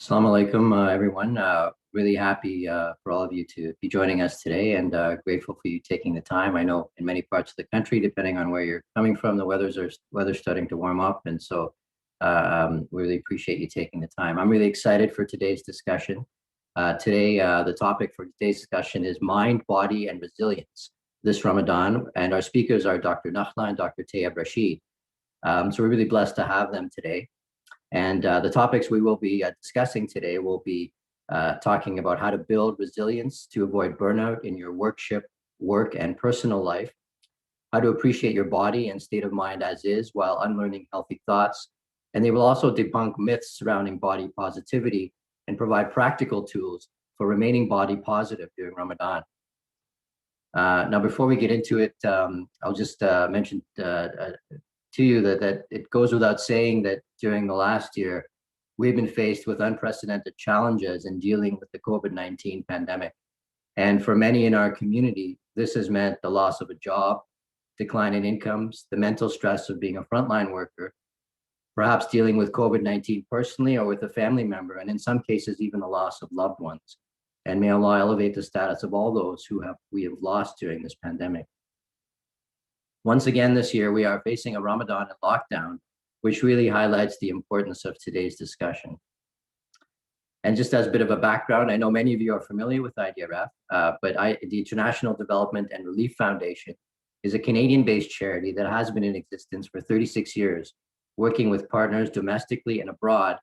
Assalamu alaikum, everyone. Really happy for all of you to be joining us today and grateful for you taking the time. I know in many parts of the country, depending on where you're coming from, the weather's starting to warm up. And so we really appreciate you taking the time. I'm really excited for today's discussion. Today, the topic for today's discussion is mind, body, and resilience this Ramadan. And our speakers are Dr. Nakhla and Dr. Taya Rashid. So we're really blessed to have them today. And the topics we will be discussing today will be talking about how to build resilience to avoid burnout in your work and personal life, how to appreciate your body and state of mind as is while unlearning healthy thoughts. And they will also debunk myths surrounding body positivity and provide practical tools for remaining body positive during Ramadan. Now, before we get into it, I'll just mention to you that it goes without saying that during the last year, we've been faced with unprecedented challenges in dealing with the COVID-19 pandemic. And for many in our community, this has meant the loss of a job, decline in incomes, the mental stress of being a frontline worker, perhaps dealing with COVID-19 personally or with a family member, and in some cases, even the loss of loved ones. And may Allah elevate the status of all those we have lost during this pandemic. Once again this year, we are facing a Ramadan lockdown, which really highlights the importance of today's discussion. And just as a bit of a background, I know many of you are familiar with IDRF, but the International Development and Relief Foundation is a Canadian-based charity that has been in existence for 36 years, working with partners domestically and abroad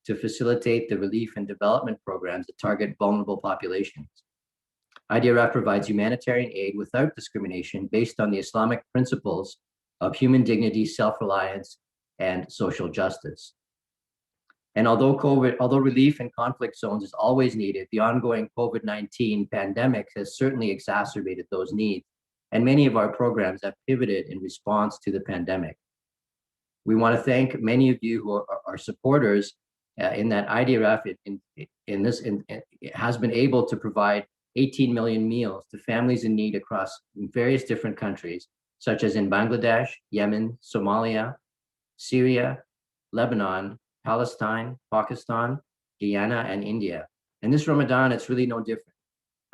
to facilitate the relief and development programs that target vulnerable populations. IDRF provides humanitarian aid without discrimination based on the Islamic principles of human dignity, self-reliance, and social justice. And although relief in conflict zones is always needed, the ongoing COVID-19 pandemic has certainly exacerbated those needs, and many of our programs have pivoted in response to the pandemic. We want to thank many of you who are supporters in that IDRF has been able to provide 18 million meals to families in need across various different countries, such as in Bangladesh, Yemen, Somalia, Syria, Lebanon, Palestine, Pakistan, Guyana, and India. And this Ramadan, it's really no different.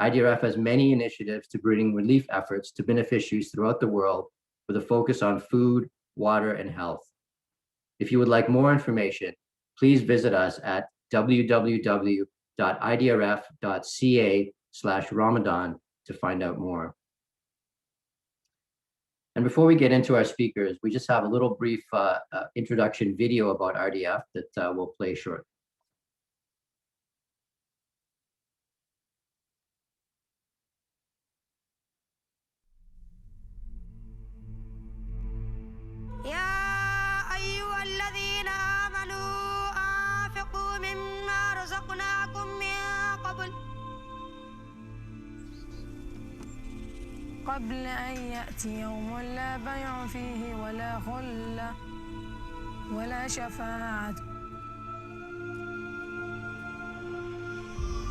IDRF has many initiatives to bring relief efforts to beneficiaries throughout the world with a focus on food, water, and health. If you would like more information, please visit us at www.idrf.ca/Ramadan to find out more. And before we get into our speakers, we just have a little brief introduction video about RDF that we'll play shortly. قبل أن يأتي يوم لا بيع فيه ولا خلة ولا شفاعة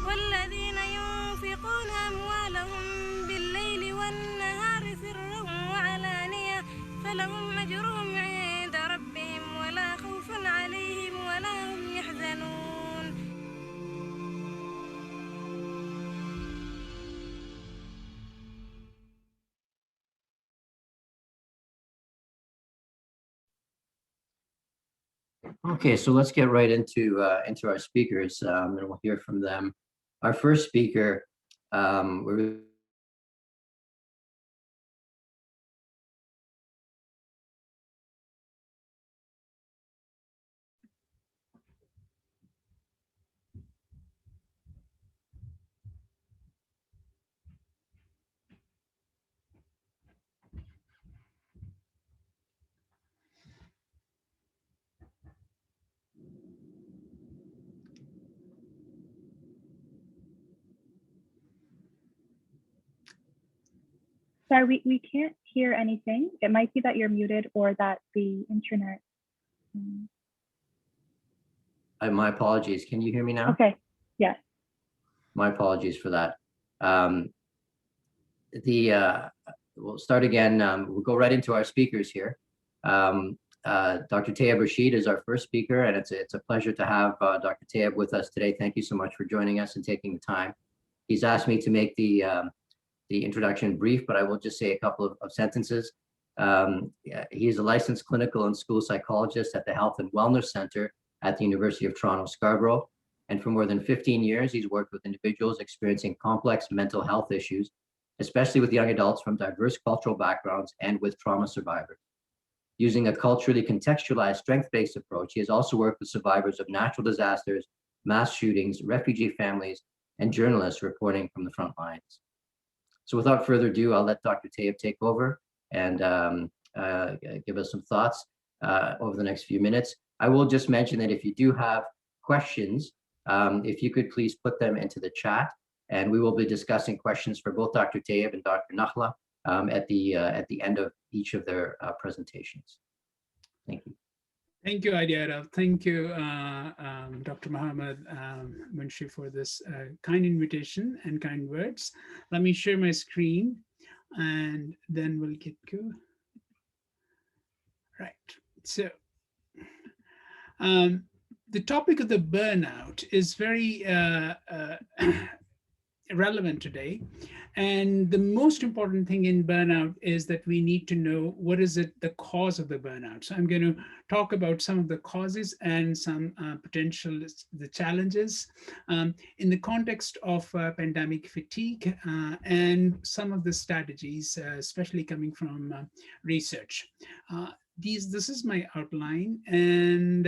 والذين ينفقون أموالهم بالليل والنهار سرا وعلانية فلهم أجرهم عند ربهم ولا خوف عليهم ولا هم يحزنون. Okay, so let's get right into our speakers, and we'll hear from them. Our first speaker, we're Sorry, we can't hear anything. It might be that you're muted or that the internet. my apologies. Can you hear me now? Okay, yes. My apologies for that. We'll start again. We'll go right into our speakers here. Dr. Taya Rashid is our first speaker, and it's a pleasure to have Dr. Taya with us today. Thank you so much for joining us and taking the time. He's asked me to make the introduction brief, but I will just say a couple of sentences. Yeah, he is a licensed clinical and school psychologist at the Health and Wellness Center at the University of Toronto, Scarborough. And for more than 15 years, he's worked with individuals experiencing complex mental health issues, especially with young adults from diverse cultural backgrounds and with trauma survivors. Using a culturally contextualized, strength-based approach, he has also worked with survivors of natural disasters, mass shootings, refugee families, and journalists reporting from the front lines. So without further ado, I'll let Dr. Tayeb take over and give us some thoughts over the next few minutes. I will just mention that if you do have questions, if you could please put them into the chat, and we will be discussing questions for both Dr. Tayeb and Dr. Nakhla at the end of each of their presentations. Thank you. Thank you, idrf. Thank you, Dr. Muhammad Munshi, for this kind invitation and kind words. Let me share my screen, and then we'll get going. Right. So the topic of the burnout is very relevant today. And the most important thing in burnout is that we need to know what is it, the cause of the burnout. So I'm going to talk about some of the causes and some potential, the challenges in the context of pandemic fatigue and some of the strategies, especially coming from research. This is my outline, and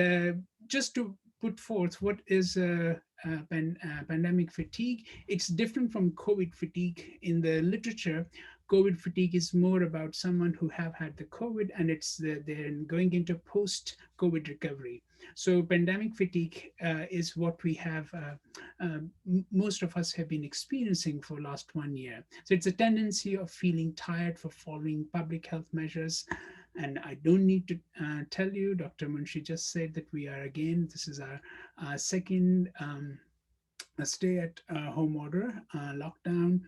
just to put forth what is pandemic fatigue. It's different from COVID fatigue. In the literature, COVID fatigue is more about someone who have had the COVID, and they're going into post-COVID recovery. So pandemic fatigue is what we have, most of us have been experiencing for last 1 year. So it's a tendency of feeling tired for following public health measures. And I don't need to tell you, Dr. Munshi just said that we are again, this is our second stay at home order, lockdown.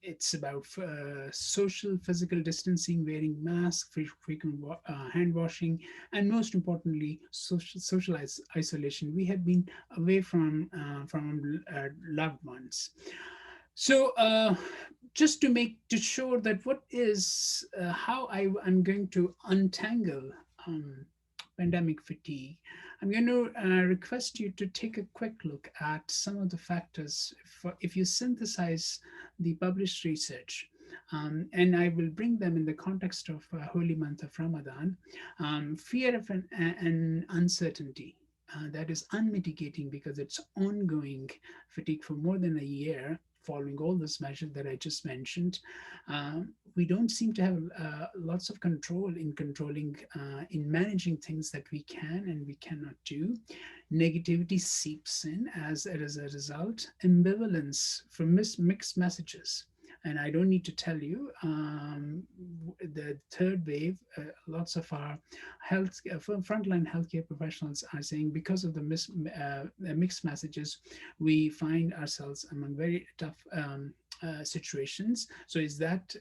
It's about social, physical distancing, wearing masks, frequent hand washing, and most importantly, social isolation. We have been away from loved ones. So just to sure that what is, how I'm going to untangle pandemic fatigue, I'm going to request you to take a quick look at some of the factors. If you synthesize the published research, and I will bring them in the context of holy month of Ramadan, fear of and uncertainty. That is unmitigating because it's ongoing fatigue for more than a year, following all those measures that I just mentioned. We don't seem to have lots of control in controlling, in managing things that we can and we cannot do. Negativity seeps in as a result. Ambivalence from mixed messages. And I don't need to tell you, the third wave, lots of our frontline healthcare professionals are saying because of the mixed messages, we find ourselves among very tough situations. So is that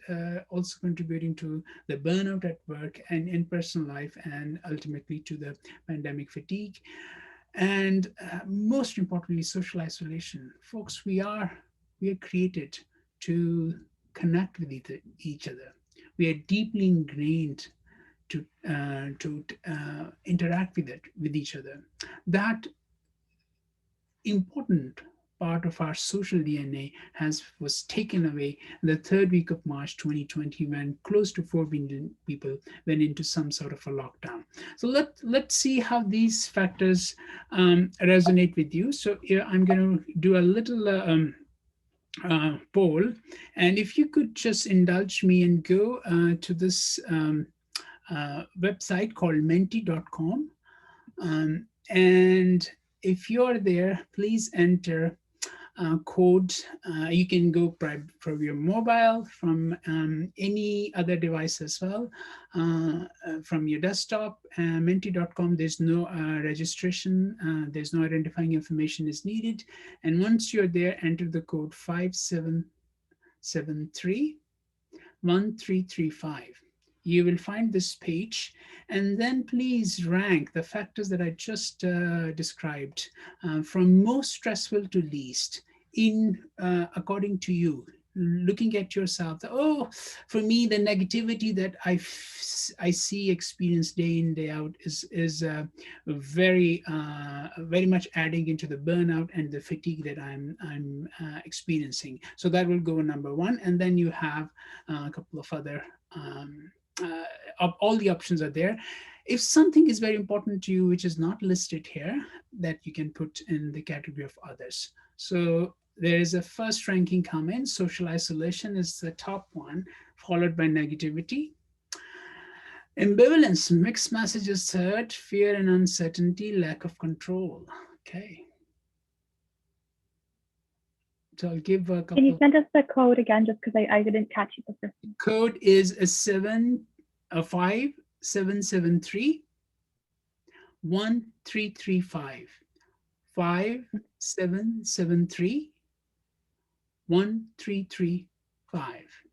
also contributing to the burnout at work and in personal life, and ultimately to the pandemic fatigue? And most importantly, social isolation. Folks, we are created to connect with each other. We are deeply ingrained to interact with each other. That important part of our social DNA was taken away in the third week of March 2020, when close to 4 billion people went into some sort of a lockdown. So let's see how these factors resonate with you. So I'm going to do a little poll, and if you could just indulge me and go to this website called menti.com, and if you're there, please enter code. You can go from your mobile, from any other device as well, from your desktop. Menti.com, there's no registration, there's no identifying information is needed. And once you're there, enter the code 5773 1335. you will find this page, and then please rank the factors that I just described from most stressful to least in according to you. Looking at yourself, oh, for me, the negativity that I see, experience day in day out is very much adding into the burnout and the fatigue that I'm experiencing. So that will go number one, and then you have a couple of other. All the options are there. If something is very important to you, which is not listed here, that you can put in the category of others. So there is a first ranking comment. Social isolation is the top one, followed by negativity. Ambivalence, mixed messages third, fear and uncertainty, lack of control. Okay. So I'll give a couple. Can you send us the code again, just because I didn't catch it the first time? Code is a 5773 1335. 5773 1335.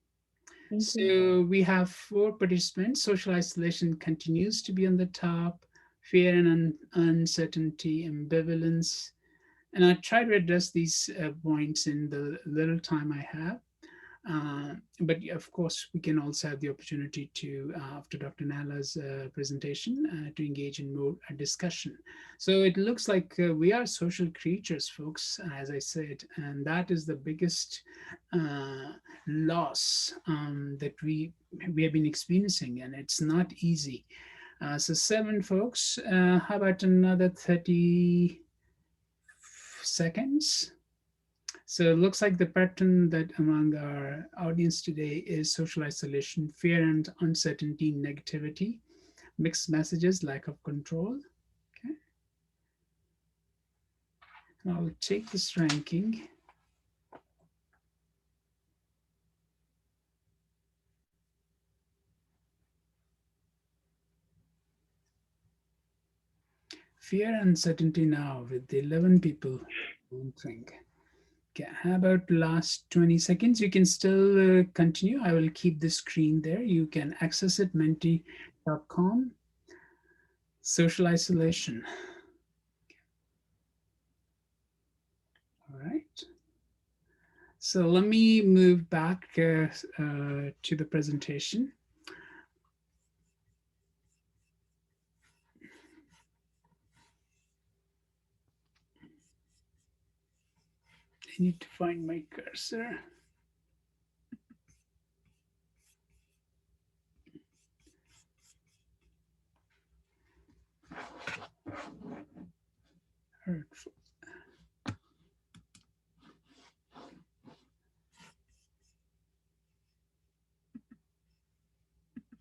So we have 4 participants. Social isolation continues to be on the top. Fear and uncertainty, ambivalence. And I try to address these points in the little time I have. But of course, we can also have the opportunity to, after Dr. Nala's presentation, to engage in more discussion. So it looks like we are social creatures, folks, as I said, and that is the biggest loss that we have been experiencing, and it's not easy. So 7 folks, how about another 30 seconds? So it looks like the pattern that among our audience today is social isolation, fear and uncertainty, negativity, mixed messages, lack of control. Okay. I'll take this ranking. Fear and uncertainty now with the 11 people. Don't think. Okay, how about last 20 seconds? You can still continue. I will keep the screen there. You can access it, menti.com. Social isolation. Okay. All right. So let me move back to the presentation. I need to find my cursor. Hurtful.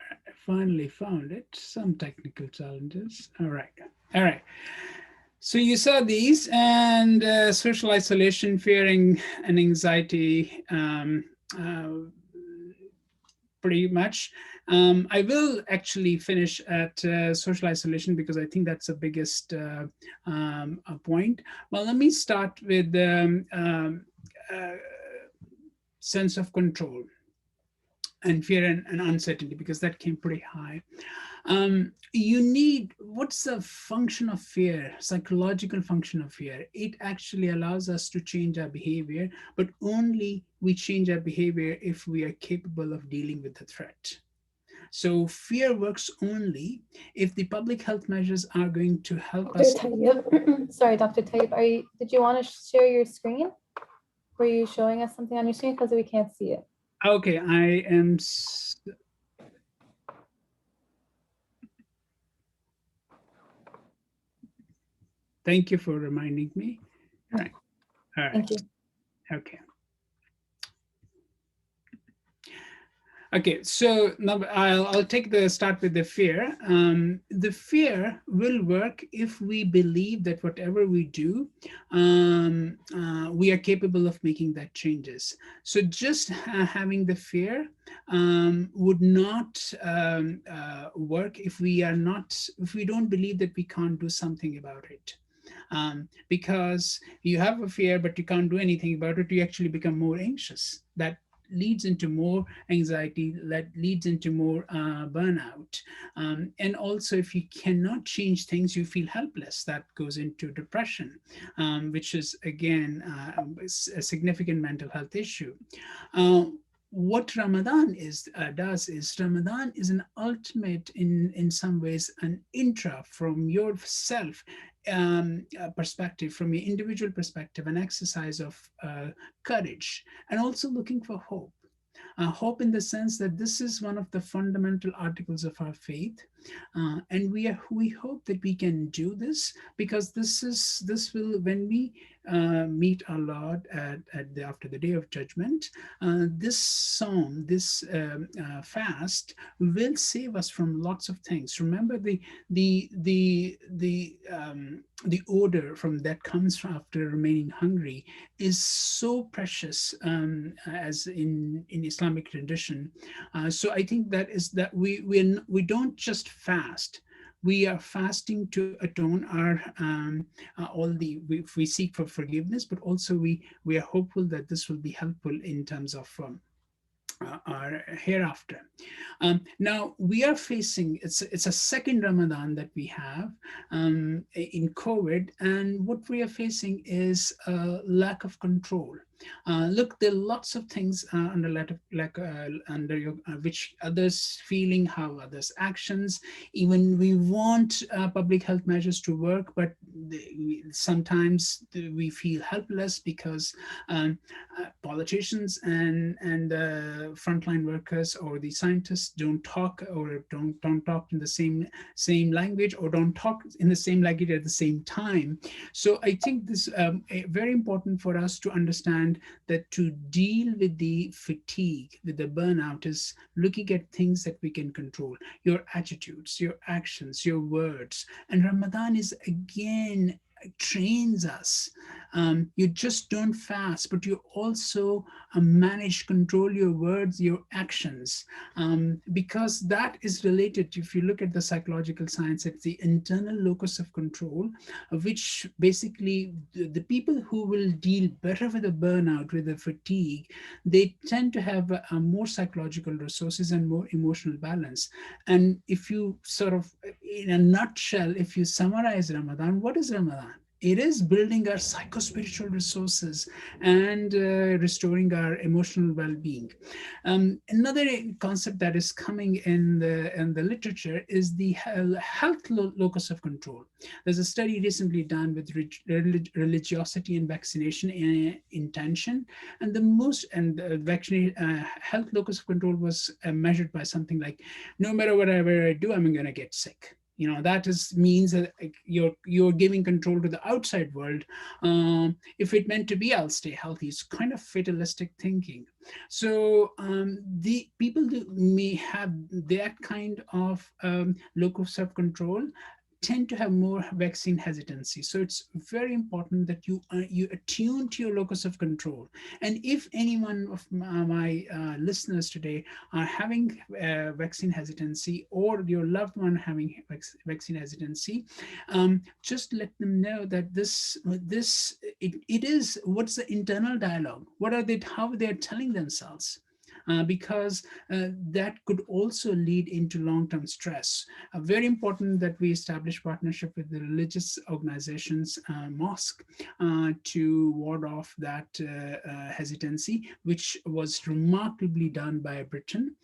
I finally found it. Some technical challenges. All right. All right. So you saw these, and social isolation, fearing and anxiety, pretty much. I will actually finish at social isolation because I think that's the biggest point. Well, let me start with sense of control and fear and uncertainty, because that came pretty high. You need, what's the function of fear, psychological function of fear? It actually allows us to change our behavior, but only we change our behavior if we are capable of dealing with the threat. So fear works only if the public health measures are going to help us. Sorry, Dr. Tayyip, did you want to share your screen? Were you showing us something on your screen? Because we can't see it. Okay, I am. Thank you for reminding me. All right. All right. Thank you. Okay. Okay, so now I'll take the start with the fear. The fear will work if we believe that whatever we do, we are capable of making that changes. So just having the fear would not work if we don't believe that we can't do something about it. Because you have a fear, but you can't do anything about it, you actually become more anxious. That leads into more anxiety, that leads into more burnout. And also, if you cannot change things, you feel helpless. That goes into depression, which is again a significant mental health issue. What Ramadan does is Ramadan is an ultimate, in some ways, an intra from yourself perspective, from your individual perspective, an exercise of courage, and also looking for hope. Hope in the sense that this is one of the fundamental articles of our faith, and we hope that we can do this, because this will, when we meet our Lord after the day of judgment, this psalm, this fast will save us from lots of things. Remember, the odor from that comes from after remaining hungry is so precious, as in Islamic tradition. So I think that is that we don't just fast. We are fasting to atone our we seek for forgiveness, but also we are hopeful that this will be helpful in terms of our hereafter. Now we are facing, it's a second Ramadan that we have in COVID, and what we are facing is a lack of control. Look, there are lots of things under under your which others feeling, how others actions. Even we want public health measures to work, but sometimes we feel helpless because politicians and frontline workers or the scientists don't talk, or don't talk in the same language, or don't talk in the same language at the same time. So I think this very important for us to understand that to deal with the fatigue, with the burnout, is looking at things that we can control: your attitudes, your actions, your words. And Ramadan is again trains us. You just don't fast, but you also manage, control your words, your actions, because that is related. If you look at the psychological science, it's the internal locus of control, which basically the people who will deal better with the burnout, with the fatigue, they tend to have more psychological resources and more emotional balance. And if you sort of, in a nutshell, if you summarize Ramadan, what is Ramadan? It is building our psycho-spiritual resources and restoring our emotional well-being. Another concept that is coming in the literature is the health locus of control. There's a study recently done with religiosity and vaccination intention, and health locus of control was measured by something like, no matter whatever I do, I'm going to get sick. That means that you're giving control to the outside world. If it meant to be, I'll stay healthy. It's kind of fatalistic thinking. So the people who may have that kind of locus of control tend to have more vaccine hesitancy. So it's very important that you attune to your locus of control. And if any one of my listeners today are having vaccine hesitancy, or your loved one having vaccine hesitancy, just let them know that it is, what's the internal dialogue? How they're telling themselves? Because that could also lead into long-term stress. Very important that we establish partnership with the religious organizations, mosque, to ward off that hesitancy, which was remarkably done by Britain.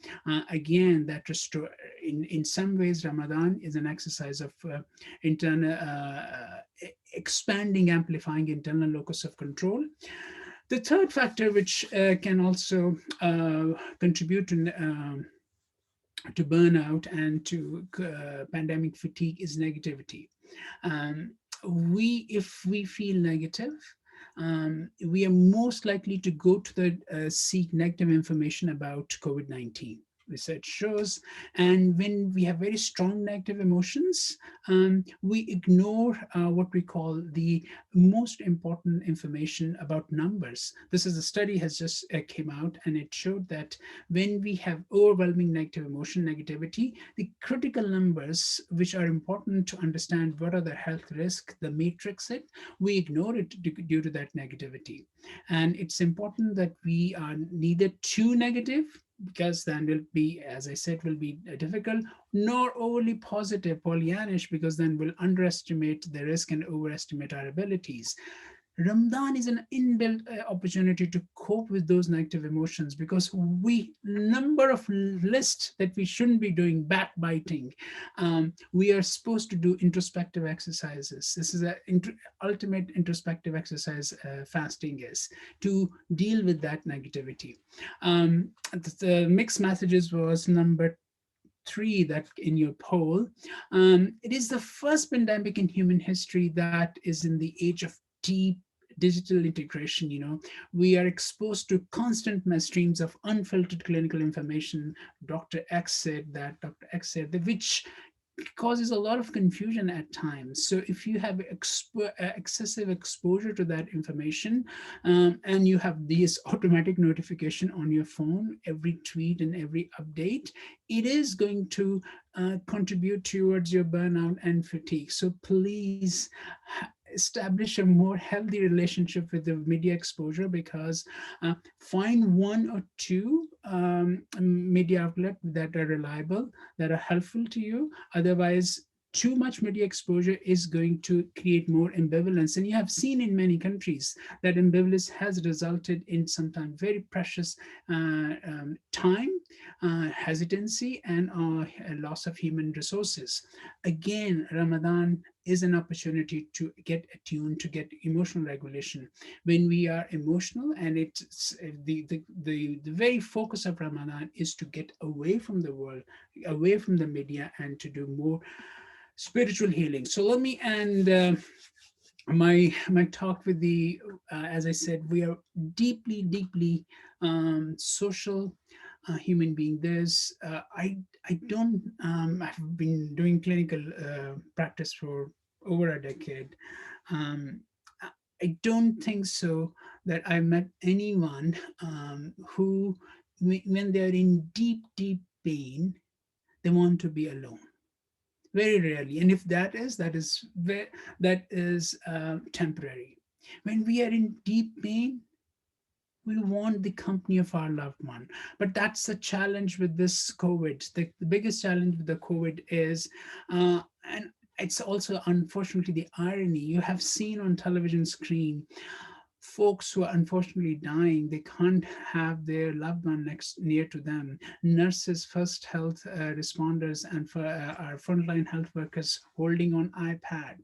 Again, that in some ways, Ramadan is an exercise of internal expanding, amplifying internal locus of control. The third factor, which can also contribute to burnout and to pandemic fatigue, is negativity. If we feel negative, we are most likely to go to seek negative information about COVID-19. research shows. And when we have very strong negative emotions, we ignore what we call the most important information about numbers. This is a study has just came out, and it showed that when we have overwhelming negative emotion, negativity, the critical numbers which are important to understand what are the health risks, the matrix it, we ignore it due to that negativity. And it's important that we are neither too negative, because then will be, as I said, will be difficult, nor overly positive, Pollyannish, because then we'll underestimate the risk and overestimate our abilities. Ramadan is an inbuilt opportunity to cope with those negative emotions, because we number of lists that we shouldn't be doing, backbiting. We are supposed to do introspective exercises. This is a ultimate introspective exercise. Fasting is to deal with that negativity. The mixed messages was number 3 that in your poll. It is the first pandemic in human history that is in the age of deep digital integration. We are exposed to constant mass streams of unfiltered clinical information. Dr. X said that, which causes a lot of confusion at times. So if you have excessive exposure to that information, and you have this automatic notification on your phone, every tweet and every update, it is going to contribute towards your burnout and fatigue. So please establish a more healthy relationship with the media exposure, because find 1 or 2 media outlets that are reliable, that are helpful to you. Otherwise, too much media exposure is going to create more ambivalence. And you have seen in many countries that ambivalence has resulted in sometimes very precious time, hesitancy, and a loss of human resources. Again, Ramadan is an opportunity to get attuned, to get emotional regulation. When we are emotional, and it's the very focus of Ramadan is to get away from the world, away from the media, and to do more spiritual healing. So let me end my talk with the as I said, we are deeply social human being. There's I don't I've been doing clinical practice for over a decade. um, I don't think so that I met anyone who, when they're in deep pain, they want to be alone. Very rarely. And if that is temporary. When we are in deep pain, we want the company of our loved one. But that's the challenge with this COVID. The biggest challenge with the COVID is, and it's also unfortunately the irony, you have seen on television screen folks who are unfortunately dying. They can't have their loved one near to them. Nurses, first health responders, and for our frontline health workers holding on iPads.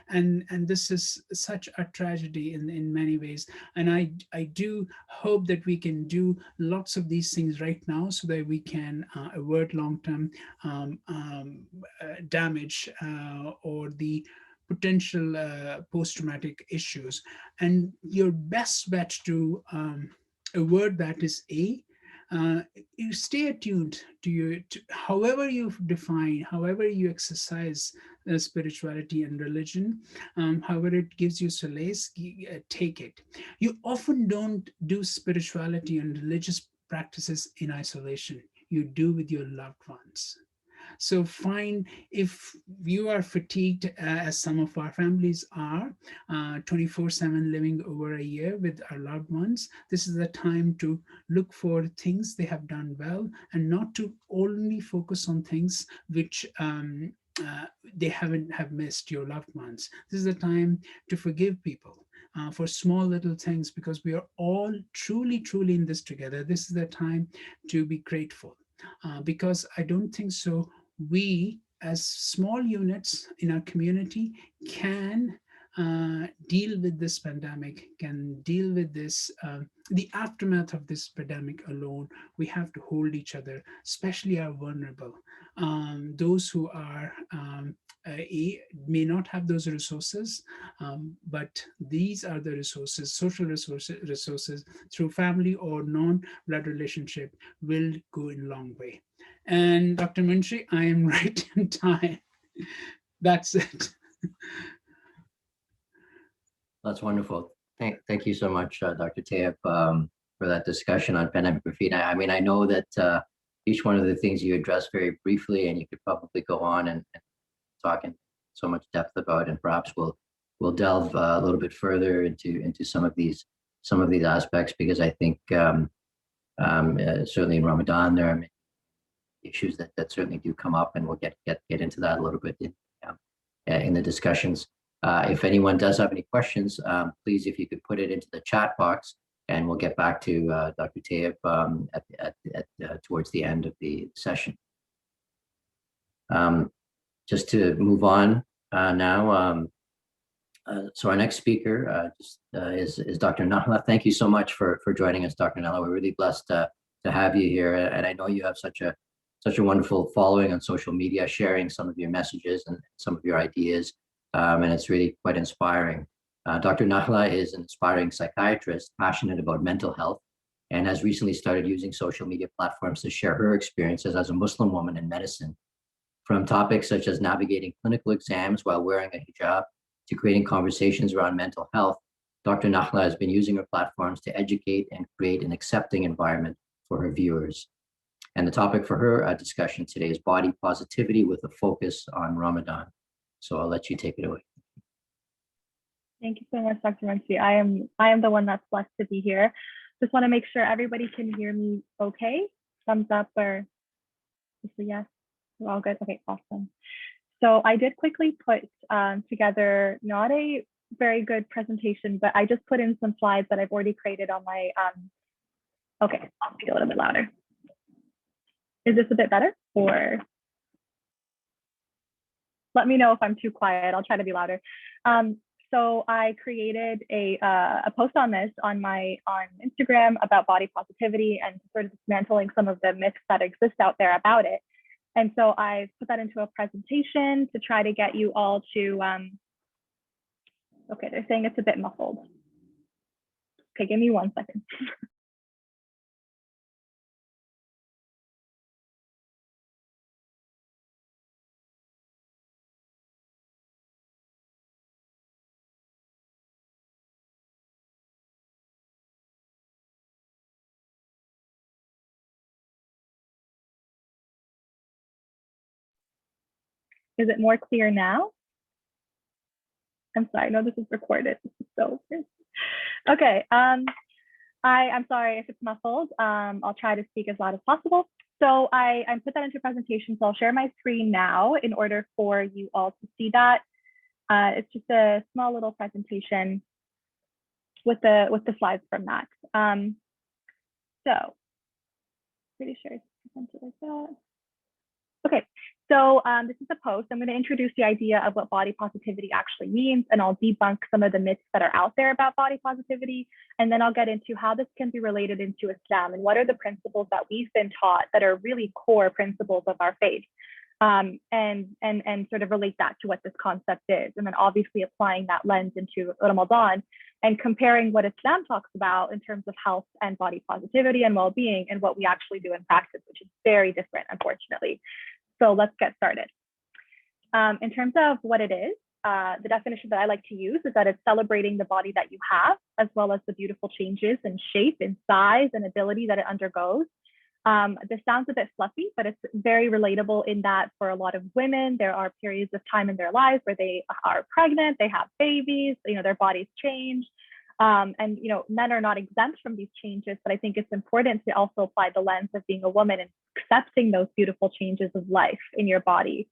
And this is such a tragedy in many ways. And I do hope that we can do lots of these things right now, so that we can avert long-term damage or the potential post-traumatic issues. And your best bet to avert that is you stay attuned to however you define, however you exercise spirituality and religion, however it gives you solace, take it. You often don't do spirituality and religious practices in isolation. You do with your loved ones. So find, if you are fatigued, as some of our families are, 24/7 living over a year with our loved ones, this is the time to look for things they have done well, and not to only focus on things which they have missed, your loved ones. This is the time to forgive people for small little things, because we are all truly in this together. This is the time to be grateful, because I don't think so we, as small units in our community, can deal with this pandemic, can deal with this, the aftermath of this pandemic alone. We have to hold each other, especially our vulnerable. those who are may not have those resources, but these are the resources, social resources through family or non-blood relationship will go in a long way. And Dr. Munshi, I am right in time. That's it. That's wonderful. Thank you so much, Dr. Tayeb, for that discussion on pandemic graffiti. I mean, I know that each one of the things you addressed very briefly, and you could probably go on and talk in so much depth about, and perhaps we'll delve a little bit further into some of these aspects, because I think certainly in Ramadan there are many issues that certainly do come up, and we'll get into that a little bit in the discussions. If anyone does have any questions, please, if you could put it into the chat box, and we'll get back to Dr. Tayeb towards the end of the session. Just to move on now, so our next speaker is Dr. Nahla. Thank you so much for joining us, Dr. Nahla. We're really blessed to have you here, and I know you have such a wonderful following on social media, sharing some of your messages and some of your ideas, and it's really quite inspiring. Dr. Nahla is an aspiring psychiatrist passionate about mental health, and has recently started using social media platforms to share her experiences as a Muslim woman in medicine, from topics such as navigating clinical exams while wearing a hijab to creating conversations around mental health. Dr. Nahla has been using her platforms to educate and create an accepting environment for her viewers. And the topic for her discussion today is body positivity with a focus on Ramadan. So I'll let you take it away. Thank you so much, Dr. Munshi. I am the one that's blessed to be here. Just want to make sure everybody can hear me okay. Thumbs up or just a yes. We're all good. Okay, awesome. So I did quickly put together not a very good presentation, but I just put in some slides that I've already created on my, okay, I'll speak a little bit louder. Is this a bit better, or let me know if I'm too quiet. I'll try to be louder. So I created a post on this on Instagram about body positivity and sort of dismantling some of the myths that exist out there about it. And so I put that into a presentation to try to get you all to, okay, they're saying it's a bit muffled. Okay, give me 1 second. Is it more clear now? I'm sorry, I know this is recorded. This is so weird. Okay, I'm sorry if it's muffled. I'll try to speak as loud as possible. So I put that into a presentation, so I'll share my screen now in order for you all to see that. It's just a small little presentation with the slides from that. So pretty sure it's presented like that. Okay, so this is a post. I'm going to introduce the idea of what body positivity actually means, and I'll debunk some of the myths that are out there about body positivity. And then I'll get into how this can be related into Islam and what are the principles that we've been taught that are really core principles of our faith, and sort of relate that to what this concept is. And then obviously applying that lens into Ramadan and comparing what Islam talks about in terms of health and body positivity and well-being and what we actually do in practice, which is very different, unfortunately. So let's get started. In terms of what it is, the definition that I like to use is that it's celebrating the body that you have, as well as the beautiful changes in shape and size and ability that it undergoes. This sounds a bit fluffy, but it's very relatable in that for a lot of women, there are periods of time in their lives where they are pregnant, they have babies, their bodies change. And men are not exempt from these changes, but I think it's important to also apply the lens of being a woman and accepting those beautiful changes of life in your body.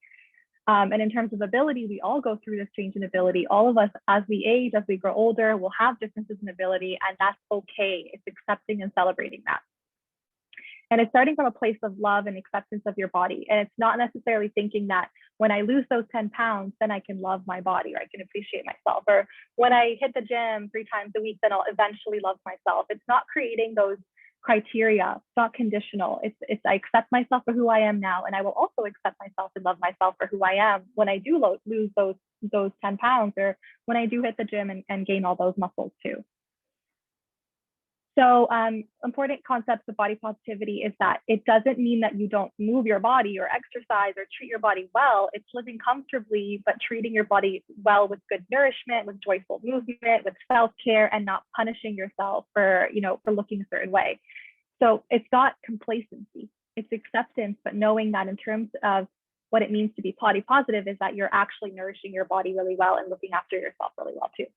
And in terms of ability, we all go through this change in ability. All of us, as we age, as we grow older, will have differences in ability, and that's okay. It's accepting and celebrating that. And it's starting from a place of love and acceptance of your body. And it's not necessarily thinking that when I lose those 10 pounds, then I can love my body or I can appreciate myself. Or when I hit the gym 3 times a week, then I'll eventually love myself. It's not creating those criteria. It's not conditional. It's I accept myself for who I am now, and I will also accept myself and love myself for who I am when I do lose those 10 pounds, or when I do hit the gym and gain all those muscles too. So important concepts of body positivity is that it doesn't mean that you don't move your body or exercise or treat your body well. It's living comfortably, but treating your body well with good nourishment, with joyful movement, with self-care, and not punishing yourself for looking a certain way. So it's not complacency, it's acceptance, but knowing that in terms of what it means to be body positive is that you're actually nourishing your body really well and looking after yourself really well too.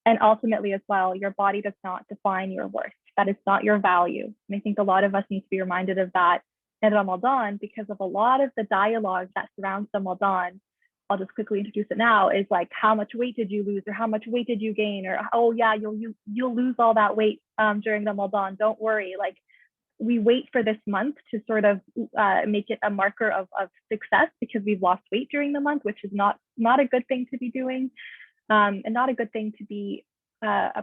And ultimately as well, your body does not define your worth. That is not your value. And I think a lot of us need to be reminded of that in Ramadan, because of a lot of the dialogue that surrounds Ramadan. I'll just quickly introduce it now, is like, how much weight did you lose, or how much weight did you gain, or oh yeah, you'll lose all that weight during Ramadan. Don't worry. Like, we wait for this month to sort of make it a marker of success, because we've lost weight during the month, which is not a good thing to be doing. And not a good thing to be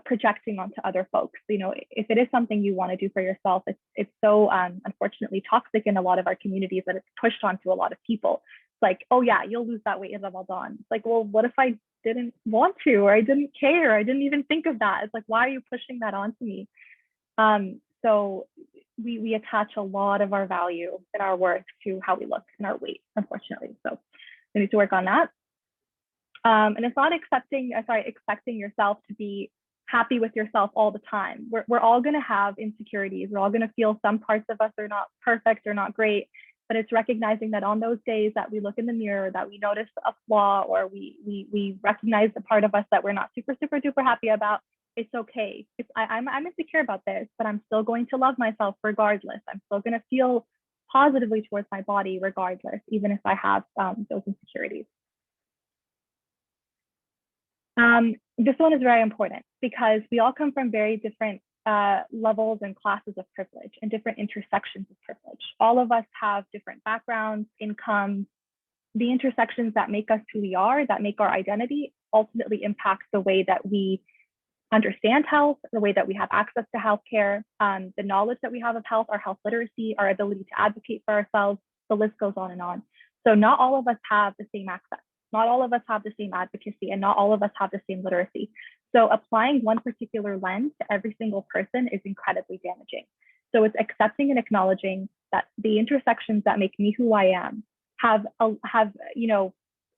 projecting onto other folks. If it is something you want to do for yourself, it's so unfortunately toxic in a lot of our communities that it's pushed onto a lot of people. It's like, oh yeah, you'll lose that weight in Ramadan. It's like, well, what if I didn't want to, or I didn't care, or I didn't even think of that? It's like, why are you pushing that onto me? So we attach a lot of our value and our worth to how we look and our weight, unfortunately. So we need to work on that. And it's not expecting yourself to be happy with yourself all the time. We're all going to have insecurities. We're all going to feel some parts of us are not perfect or not great, but it's recognizing that on those days that we look in the mirror, that we notice a flaw, or we recognize the part of us that we're not super duper happy about. It's okay. I'm insecure about this, but I'm still going to love myself regardless. I'm still going to feel positively towards my body regardless, even if I have those insecurities. This one is very important, because we all come from very different levels and classes of privilege and different intersections of privilege. All of us have different backgrounds, incomes. The intersections that make us who we are, that make our identity, ultimately impact the way that we understand health, the way that we have access to healthcare, the knowledge that we have of health, our health literacy, our ability to advocate for ourselves. The list goes on and on. So not all of us have the same access. Not all of us have the same advocacy, and not all of us have the same literacy. So applying one particular lens to every single person is incredibly damaging. So it's accepting and acknowledging that the intersections that make me who I am have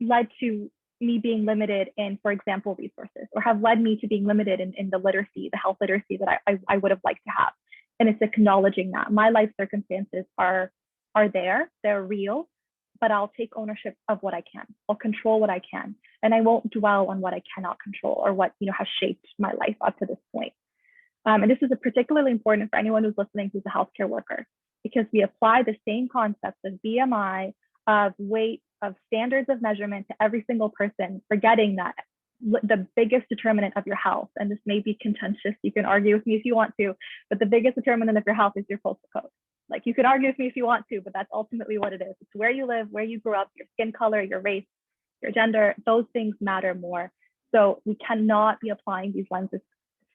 led to me being limited in, for example, resources, or have led me to being limited in the literacy, the health literacy that I would have liked to have. And it's acknowledging that my life circumstances are there, they're real, but I'll take ownership of what I can. I'll control what I can, and I won't dwell on what I cannot control, or what has shaped my life up to this point. And this is particularly important for anyone who's listening who's a healthcare worker, because we apply the same concepts of BMI, of weight, of standards of measurement to every single person, forgetting that the biggest determinant of your health, and this may be contentious, you can argue with me if you want to, but the biggest determinant of your health is your postal code. Like, you could argue with me if you want to, but that's ultimately what it is. It's where you live, where you grew up, your skin color, your race, your gender. Those things matter more. So we cannot be applying these lenses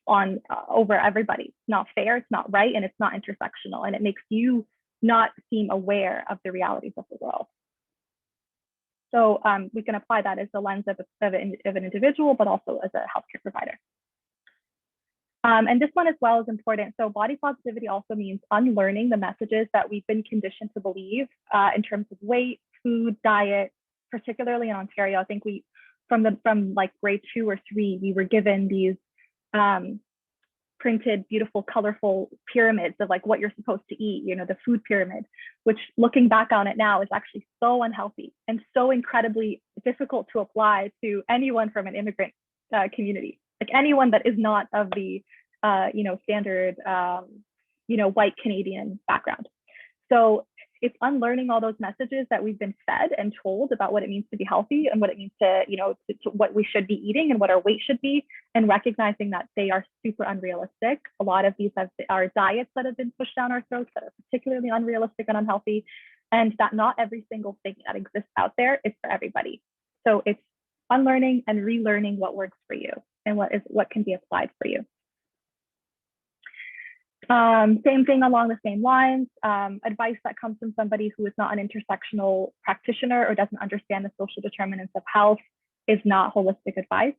on over everybody. It's not fair, it's not right, and it's not intersectional, and it makes you not seem aware of the realities of the world. So we can apply that as the lens of an individual, but also as a healthcare provider. And this one as well is important. So body positivity also means unlearning the messages that we've been conditioned to believe in terms of weight, food, diet, particularly in Ontario. I think from like grade 2 or 3, we were given these printed, beautiful, colorful pyramids of like what you're supposed to eat, the food pyramid, which looking back on it now is actually so unhealthy and so incredibly difficult to apply to anyone from an immigrant community. Like anyone that is not of the, standard, white Canadian background. So it's unlearning all those messages that we've been fed and told about what it means to be healthy and what it means to what we should be eating and what our weight should be, and recognizing that they are super unrealistic. A lot of these are diets that have been pushed down our throats that are particularly unrealistic and unhealthy, and that not every single thing that exists out there is for everybody. So it's unlearning and relearning what works for you and what can be applied for you. Same thing along the same lines. Advice that comes from somebody who is not an intersectional practitioner or doesn't understand the social determinants of health is not holistic advice.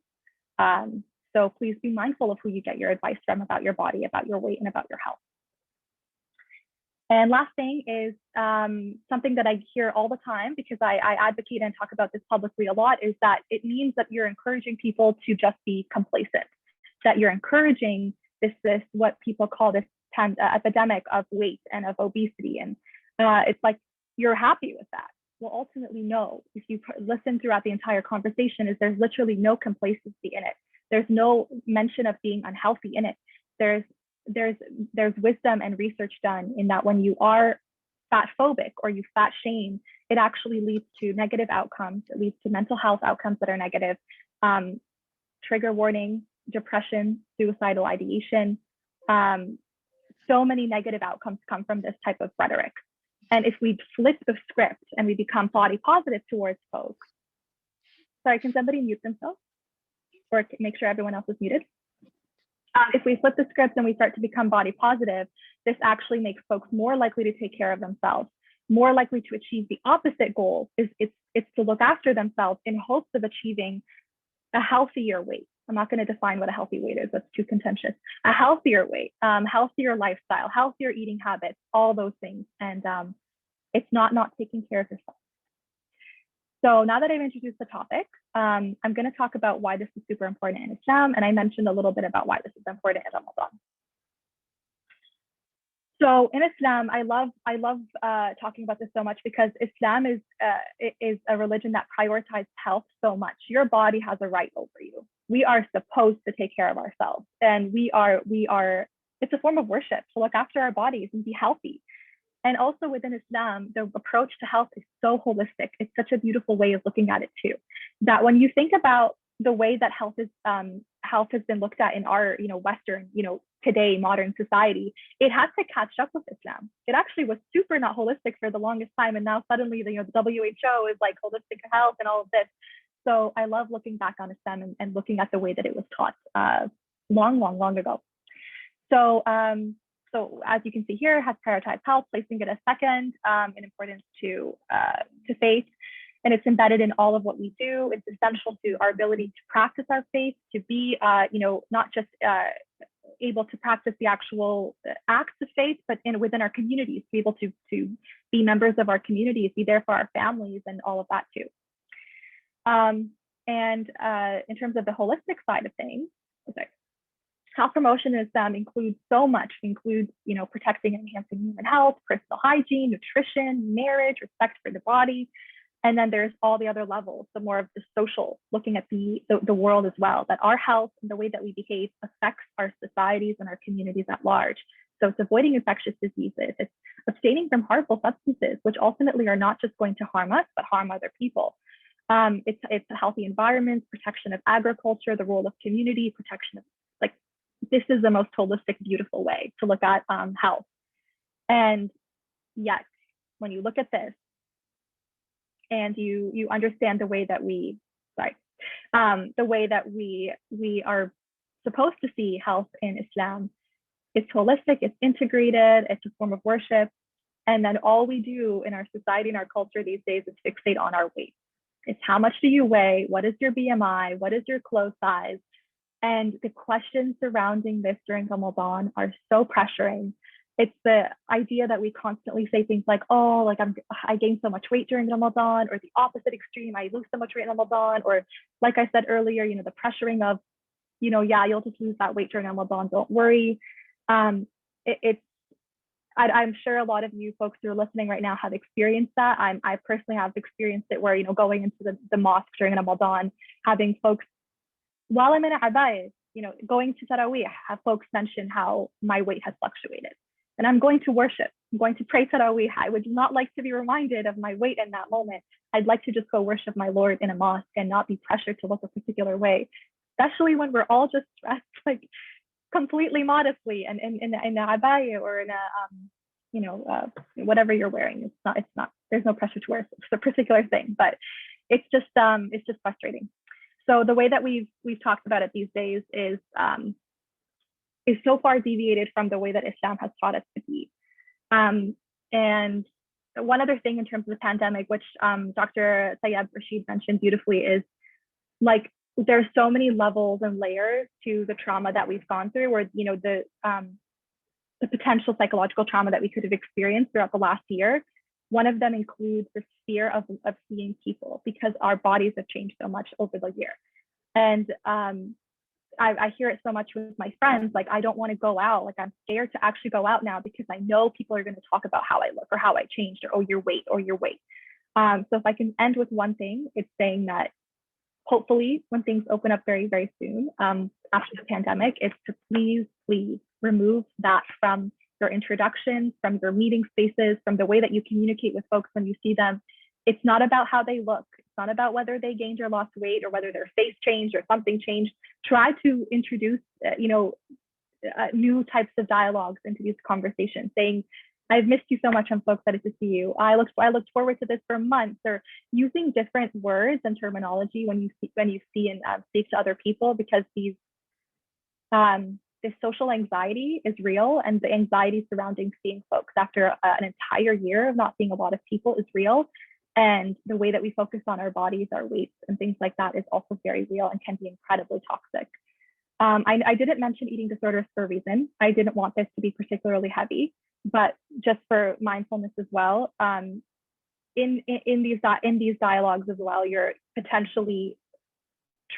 So please be mindful of who you get your advice from about your body, about your weight, and about your health. And last thing is something that I hear all the time, because I advocate and talk about this publicly a lot, is that it means that you're encouraging people to just be complacent, that you're encouraging this what people call this epidemic of weight and of obesity. And it's like, you're happy with that. Well, ultimately, no. If you listen throughout the entire conversation, is there's literally no complacency in it. There's no mention of being unhealthy in it. There's wisdom and research done in that when you are fat phobic or you fat shame, it actually leads to negative outcomes. It leads to mental health outcomes that are negative. Trigger warning, depression, suicidal ideation. So many negative outcomes come from this type of rhetoric. And if we flip the script and we become body positive towards folks, sorry, can somebody mute themselves or make sure everyone else is muted? If we flip the script and we start to become body positive, this actually makes folks more likely to take care of themselves, more likely to achieve the opposite goal. It's to look after themselves in hopes of achieving a healthier weight. I'm not going to define what a healthy weight is. That's too contentious. A healthier weight, healthier lifestyle, healthier eating habits, all those things. And it's not taking care of yourself. So now that I've introduced the topic, I'm going to talk about why this is super important in Islam. And I mentioned a little bit about why this is important in Ramadan. So in Islam, I love talking about this so much because Islam is a religion that prioritizes health so much. Your body has a right over you. We are supposed to take care of ourselves, and we are. It's a form of worship to look after our bodies and be healthy. And also within Islam, the approach to health is so holistic. It's such a beautiful way of looking at it too. That when you think about the way that health has been looked at in our, Western, today modern society, it had to catch up with Islam. It actually was super not holistic for the longest time, and now suddenly the WHO is like holistic health and all of this. So I love looking back on Islam and looking at the way that it was taught long ago. So as you can see here, has prioritized health, placing it as second in importance to faith. And it's embedded in all of what we do. It's essential to our ability to practice our faith, to be, not just able to practice the actual acts of faith, but within our communities, to be able to be members of our communities, be there for our families and all of that too. And in terms of the holistic side of things, health promotion includes so much. It includes, protecting and enhancing human health, personal hygiene, nutrition, marriage, respect for the body. And then there's all the other levels, the more of the social, looking at the world as well, that our health and the way that we behave affects our societies and our communities at large. So it's avoiding infectious diseases, it's abstaining from harmful substances, which ultimately are not just going to harm us, but harm other people. It's a healthy environment, protection of agriculture, the role of community, protection of, this is the most holistic, beautiful way to look at health. And yet, when you look at this and you understand the way that we are supposed to see health in Islam, it's holistic, it's integrated, it's a form of worship. And then all we do in our society and our culture these days is fixate on our weight. It's how much do you weigh? What is your BMI? What is your clothes size? And the questions surrounding this during Ramadan are so pressuring. It's the idea that we constantly say things like, oh, I gained so much weight during Ramadan, or the opposite extreme, I lose so much weight in Ramadan, or like I said earlier, the pressuring of, you'll just lose that weight during Ramadan, don't worry. I'm sure a lot of you folks who are listening right now have experienced that. I personally have experienced it where, going into the mosque during Ramadan, having folks, while I'm in a abayah, going to Taraweeh, have folks mention how my weight has fluctuated. And I'm going to worship, I'm going to pray Taraweeh. I would not like to be reminded of my weight in that moment. I'd like to just go worship my Lord in a mosque and not be pressured to look a particular way, especially when we're all just dressed completely modestly and in the abayah or in a, whatever you're wearing. It's not, there's no pressure to wear a particular thing, but it's just frustrating. So the way that we've talked about it these days is is so far deviated from the way that Islam has taught us to be. And one other thing in terms of the pandemic, which Dr. Taya Rashid mentioned beautifully, is like there's so many levels and layers to the trauma that we've gone through, or the potential psychological trauma that we could have experienced throughout the last year. One of them includes the fear of seeing people, because our bodies have changed so much over the year. And I hear it so much with my friends, like, I don't want to go out. Like, I'm scared to actually go out now because I know people are going to talk about how I look or how I changed, or, oh, your weight. So if I can end with one thing, it's saying that hopefully when things open up very, very soon, after the pandemic, is to please remove that from your introductions, from your meeting spaces, from the way that you communicate with folks when you see them. It's not about how they look. It's not about whether they gained or lost weight, or whether their face changed or something changed. Try to introduce, new types of dialogues into these conversations, saying, I've missed you so much. I'm so excited to see you. I looked forward to this for months, or using different words and terminology when you see and speak to other people, because this social anxiety is real, and the anxiety surrounding seeing folks after an entire year of not seeing a lot of people is real. And the way that we focus on our bodies, our weights, and things like that is also very real and can be incredibly toxic. I didn't mention eating disorders for a reason. I didn't want this to be particularly heavy, but just for mindfulness as well. In these dialogues as well, you're potentially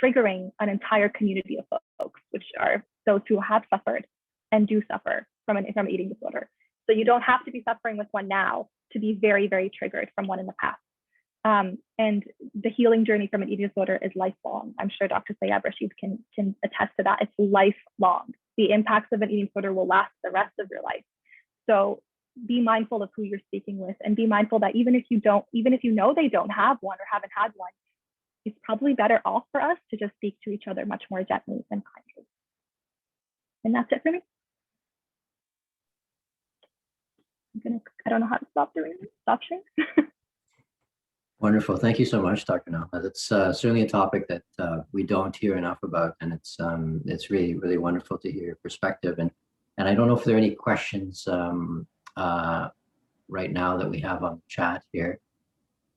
triggering an entire community of folks, which are those who have suffered and do suffer from an eating disorder. So you don't have to be suffering with one now to be very, very triggered from one in the past. And the healing journey from an eating disorder is lifelong. I'm sure Dr. Taya Rashid can attest to that. It's lifelong. The impacts of an eating disorder will last the rest of your life. So be mindful of who you're speaking with, and be mindful that even if you know they don't have one or haven't had one, it's probably better off for us to just speak to each other much more gently and kindly. And that's it for me. I don't know how to stop sharing. Wonderful. Thank you so much, Dr. Nahla. That's certainly a topic that we don't hear enough about, and it's really, really wonderful to hear your perspective. And I don't know if there are any questions right now that we have on the chat here.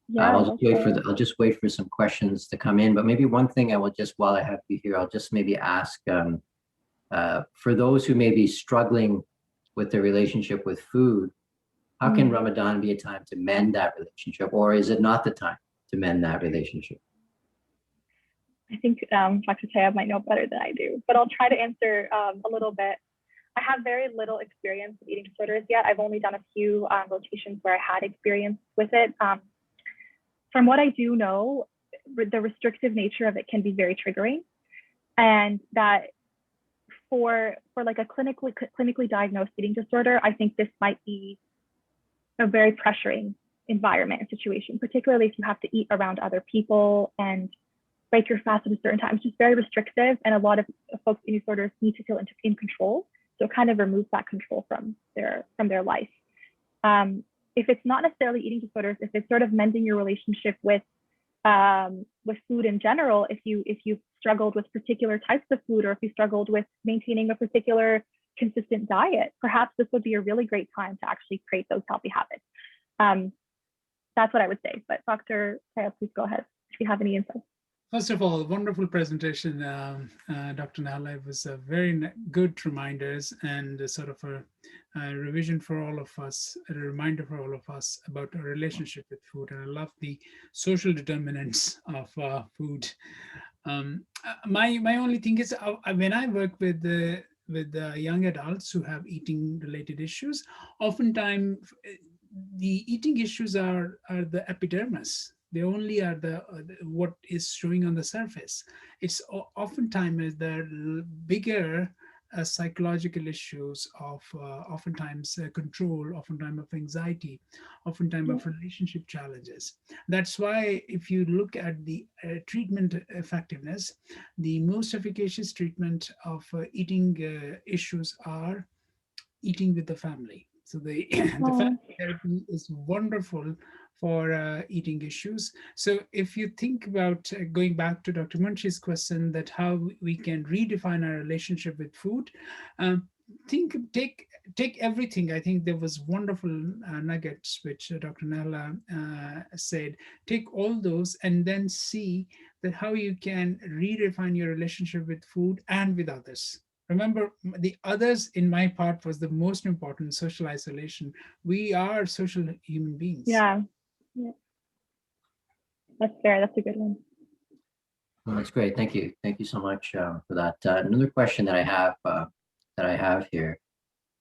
Yeah, I'll just wait for some questions to come in. But maybe one thing while I have you here, I'll just maybe ask for those who may be struggling with their relationship with food. How can Ramadan be a time to mend that relationship, or is it not the time to mend that relationship? I think Dr. Taya might know better than I do, but I'll try to answer a little bit. I have very little experience with eating disorders yet. I've only done a few rotations where I had experience with it. From what I do know, the restrictive nature of it can be very triggering, and that for like a clinically diagnosed eating disorder, I think this might be a very pressuring environment and situation, particularly if you have to eat around other people and break your fast at a certain time. It's just very restrictive, and a lot of folks with eating disorders need to feel in control. So it kind of removes that control from their life. If it's not necessarily eating disorders, if it's sort of mending your relationship with food in general, if you've struggled with particular types of food, or if you struggled with maintaining a particular consistent diet, perhaps this would be a really great time to actually create those healthy habits. That's what I would say. But Dr. Taya, please go ahead if you have any insights. First of all, wonderful presentation, Dr. Nahla. It was a very good reminders and a sort of a revision for all of us, a reminder for all of us about our relationship with food. And I love the social determinants of food. My only thing is, when I work with the young adults who have eating related issues, oftentimes the eating issues are the epidermis. They only are what is showing on the surface. It's oftentimes the bigger psychological issues of oftentimes control, oftentimes of anxiety, oftentimes of relationship challenges. That's why if you look at the treatment effectiveness, the most efficacious treatment of eating issues are eating with the family. So the family therapy is wonderful for eating issues. So if you think about going back to Dr. Munshi's question, that how we can redefine our relationship with food, um, take everything. I think there was wonderful nuggets which Dr. Nella said. Take all those and then see that how you can redefine your relationship with food and with others. Remember, the others in my part was the most important, social isolation. We are social human beings. Yeah. Yeah. That's fair. That's a good one. Well, that's great. Thank you. Thank you so much for that. Another question that I have here,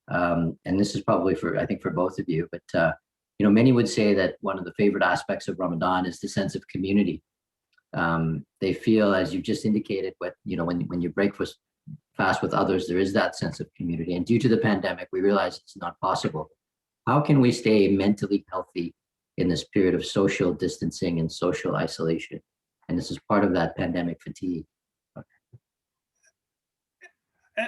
and this is probably for, I think, for both of you, but many would say that one of the favorite aspects of Ramadan is the sense of community. They feel, as you just indicated, when you break fast with others, there is that sense of community. And due to the pandemic, we realize it's not possible. How can we stay mentally healthy in this period of social distancing and social isolation? And this is part of that pandemic fatigue.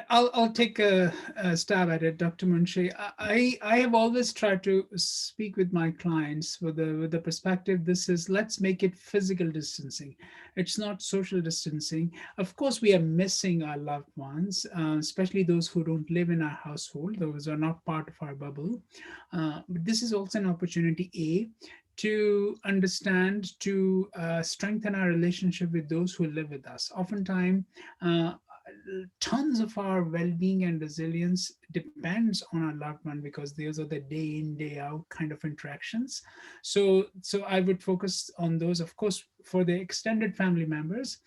I'll take a stab at it, Dr. Munshi. I have always tried to speak with my clients with the perspective, this is, let's make it physical distancing. It's not social distancing. Of course, we are missing our loved ones, especially those who don't live in our household. Those are not part of our bubble. But this is also an opportunity, to understand, to strengthen our relationship with those who live with us. Oftentimes, tons of our well-being and resilience depends on our loved one, because those are the day in, day out kind of interactions. So I would focus on those. Of course, for the extended family members,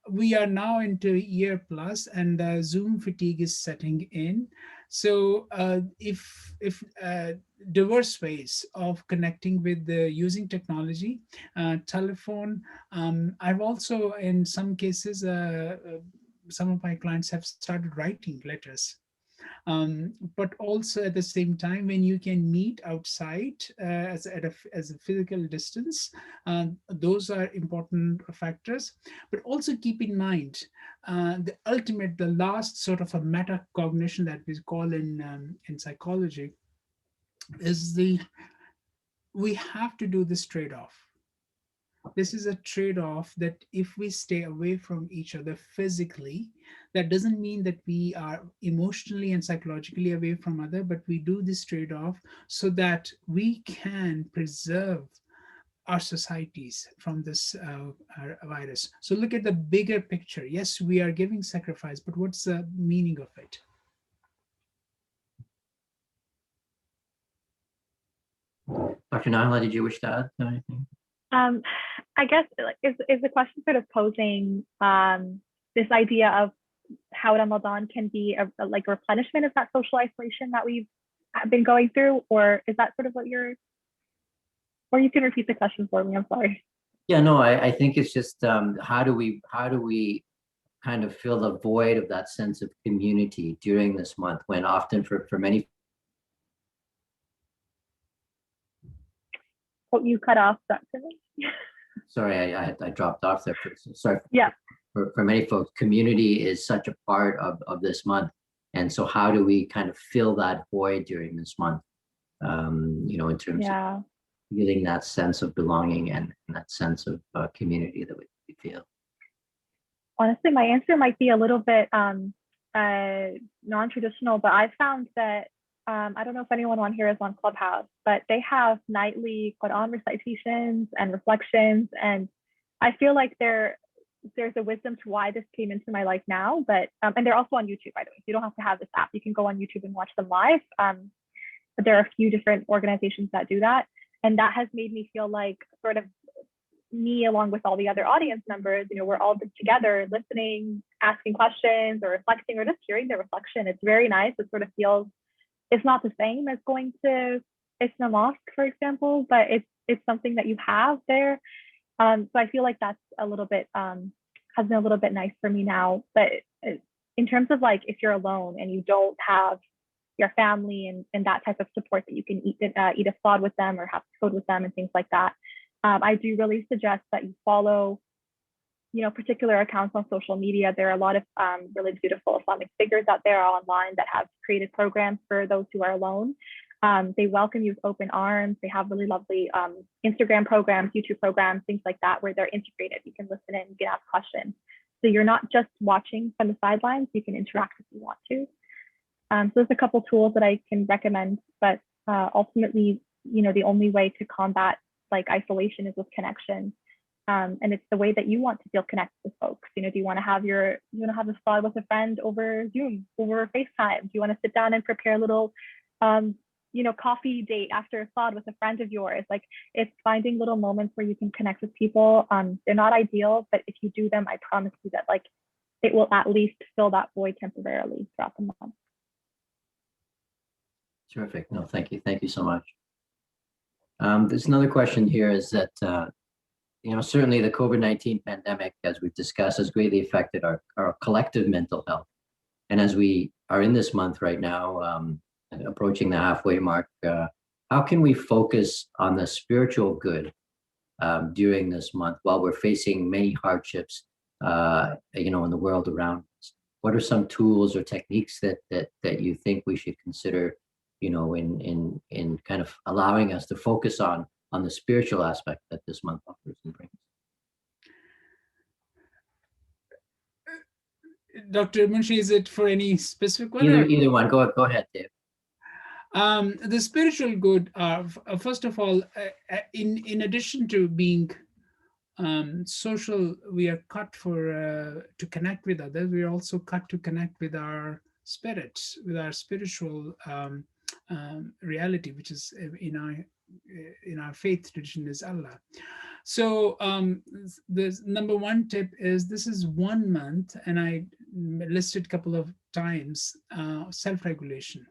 we are now into year plus, and Zoom fatigue is setting in. So if diverse ways of connecting with using technology, telephone. I've also, in some cases, some of my clients have started writing letters. But also at the same time, when you can meet outside as a physical distance, those are important factors. But also keep in mind the last sort of a metacognition that we call in psychology is we have to do this trade-off. This is a trade-off that if we stay away from each other physically, that doesn't mean that we are emotionally and psychologically away from other, but we do this trade-off so that we can preserve our societies from this virus. So look at the bigger picture. Yes, we are giving sacrifice, but what's the meaning of it? Dr. Naila, did you wish to add anything? I guess is the question sort of posing this idea of how Ramadan can be a replenishment of that social isolation that we've been going through, or is that sort of what you're? Or you can repeat the question for me. I'm sorry. Yeah, no, I think it's just how do we kind of fill the void of that sense of community during this month, when often for many. Oh, you cut off, Dr. Sorry, I dropped off there. Sorry. Yeah. For many folks, community is such a part of this month. And so how do we kind of fill that void during this month, in terms of feeling that sense of belonging and that sense of community that we feel? Honestly, my answer might be a little bit non-traditional, but I found that I don't know if anyone on here is on Clubhouse, but they have nightly Quran recitations and reflections. And I feel like there's a wisdom to why this came into my life now, but and they're also on YouTube, by the way. You don't have to have this app. You can go on YouTube and watch them live. But there are a few different organizations that do that. And that has made me feel like sort of me, along with all the other audience members, we're all together listening, asking questions or reflecting or just hearing their reflection. It's very nice. It sort of feels, it's not the same as going to Islam mosque, for example, but it's something that you have there. So I feel like that's a little bit, has been a little bit nice for me now. But in terms of like, if you're alone and you don't have your family and that type of support that you can eat a flood with them or have food with them and things like that, I do really suggest that you follow, particular accounts on social media. There are a lot of really beautiful Islamic figures out there online that have created programs for those who are alone. They welcome you with open arms. They have really lovely Instagram programs, YouTube programs, things like that, where they're integrated. You can listen in, you can ask questions. So you're not just watching from the sidelines, you can interact if you want to. So there's a couple tools that I can recommend, but ultimately, the only way to combat like isolation is with connection. And it's the way that you want to feel connected with folks. Do you want to have a thought with a friend over Zoom, over FaceTime? Do you want to sit down and prepare a little, coffee date after a thought with a friend of yours? Like, it's finding little moments where you can connect with people. They're not ideal, but if you do them, I promise you that like it will at least fill that void temporarily throughout the month. Terrific. No, thank you. Thank you so much. There's another question here is that, certainly the COVID-19 pandemic, as we've discussed, has greatly affected our collective mental health. And as we are in this month right now, approaching the halfway mark, how can we focus on the spiritual good during this month while we're facing many hardships, in the world around us? What are some tools or techniques that you think we should consider, in kind of allowing us to focus on the spiritual aspect that this month offers and brings? Dr. Munshi, is it for any specific one? Either one. Go ahead, Dave. The spiritual good, first of all, in addition to being social, we are cut to connect with others. We are also cut to connect with our spirits, with our spiritual reality, which is in our faith tradition is Allah. So the number one tip is, this is 1 month, and I listed a couple of times, self-regulation.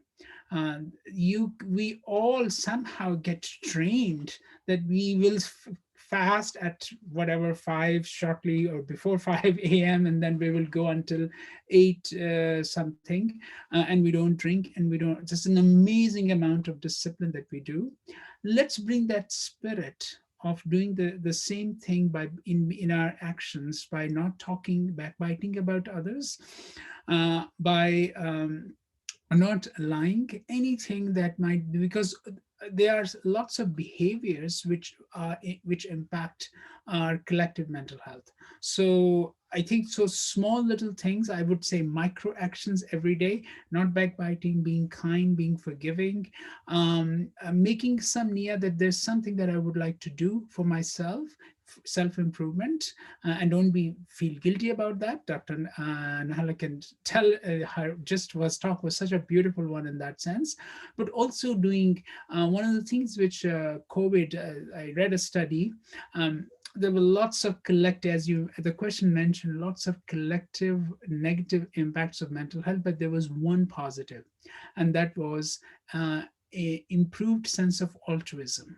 We all somehow get trained that we will fast at whatever 5 shortly or before 5 a.m. and then we will go until 8 something, and we don't drink, and we don't, just an amazing amount of discipline that we do. Let's bring that spirit of doing the same thing in our actions, by not talking, backbiting about others, by not lying, anything that might be, because there are lots of behaviors which impact our collective mental health. So I think small little things, I would say micro actions every day, not backbiting, being kind, being forgiving, making some niyyah that there's something that I would like to do for myself, self-improvement, and don't feel guilty about that. Dr. Nahala can tell, her talk was such a beautiful one in that sense. But also doing one of the things which COVID, I read a study, there were lots of as the question mentioned, lots of collective negative impacts of mental health, but there was one positive, and that was a improved sense of altruism.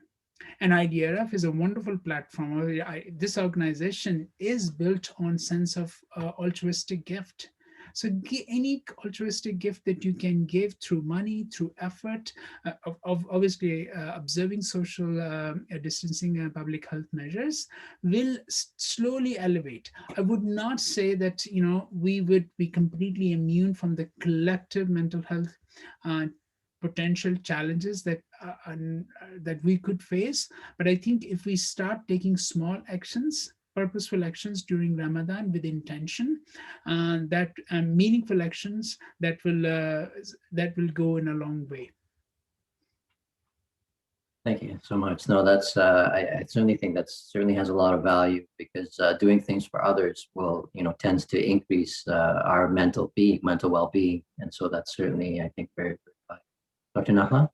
And idrf is a wonderful platform. This organization is built on sense of altruistic gift. So any altruistic gift that you can give through money, through effort, of obviously observing social distancing and public health measures, will slowly elevate. I would not say that we would be completely immune from the collective mental health potential challenges that we could face, but I think if we start taking small actions, purposeful actions during Ramadan with intention, that meaningful actions, that will go in a long way. Thank you so much. No, that's I certainly think that certainly has a lot of value, because doing things for others will, tends to increase our mental well-being, and so that's certainly, I think, very, very valuable. Dr. Nahla?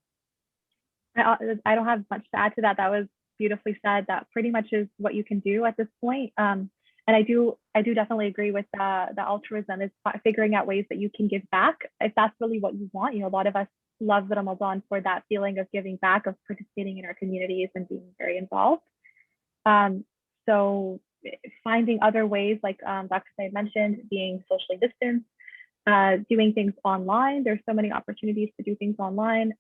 I don't have much to add to that. That was beautifully said. That pretty much is what you can do at this point. And I do definitely agree with the altruism, is figuring out ways that you can give back, if that's really what you want. A lot of us love Ramadan for that feeling of giving back, of participating in our communities and being very involved. So finding other ways, like Dr. Said mentioned, being socially distanced, doing things online. There's so many opportunities to do things online.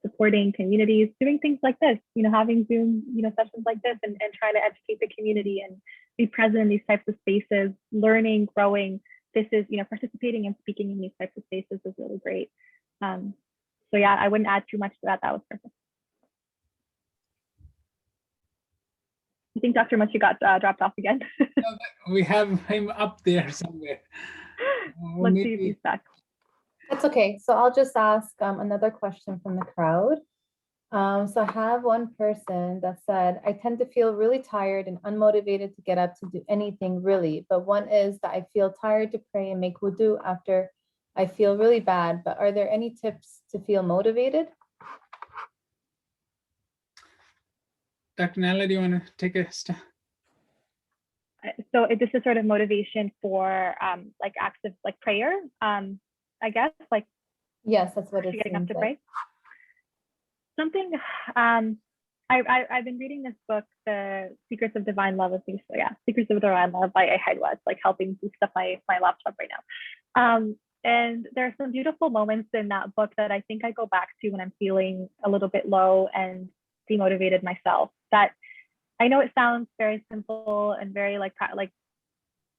Supporting communities, doing things like this, having Zoom, sessions like this, and trying to educate the community and be present in these types of spaces, learning, growing. This is, participating and speaking in these types of spaces is really great. So yeah, I wouldn't add too much to that. That was perfect. I think Dr. Munshi got dropped off again. No, we have him up there somewhere. Let's see if he's back. That's okay. So I'll just ask another question from the crowd. So I have one person that said, I tend to feel really tired and unmotivated to get up to do anything really. But one is that I feel tired to pray and make wudu after I feel really bad. But are there any tips to feel motivated? Dr. Nalla, do you want to take a step? So this is sort of motivation for like acts of like prayer, I guess, like yes, that's what it's getting up to like. pray. Something I've been reading this book, The Secrets of Divine Love. I think so, yeah, Secrets of Divine Love by Haidwa. It's like helping boost up my laptop right now. And there are some beautiful moments in that book that I think I go back to when I'm feeling a little bit low and demotivated myself. That I know it sounds very simple and very like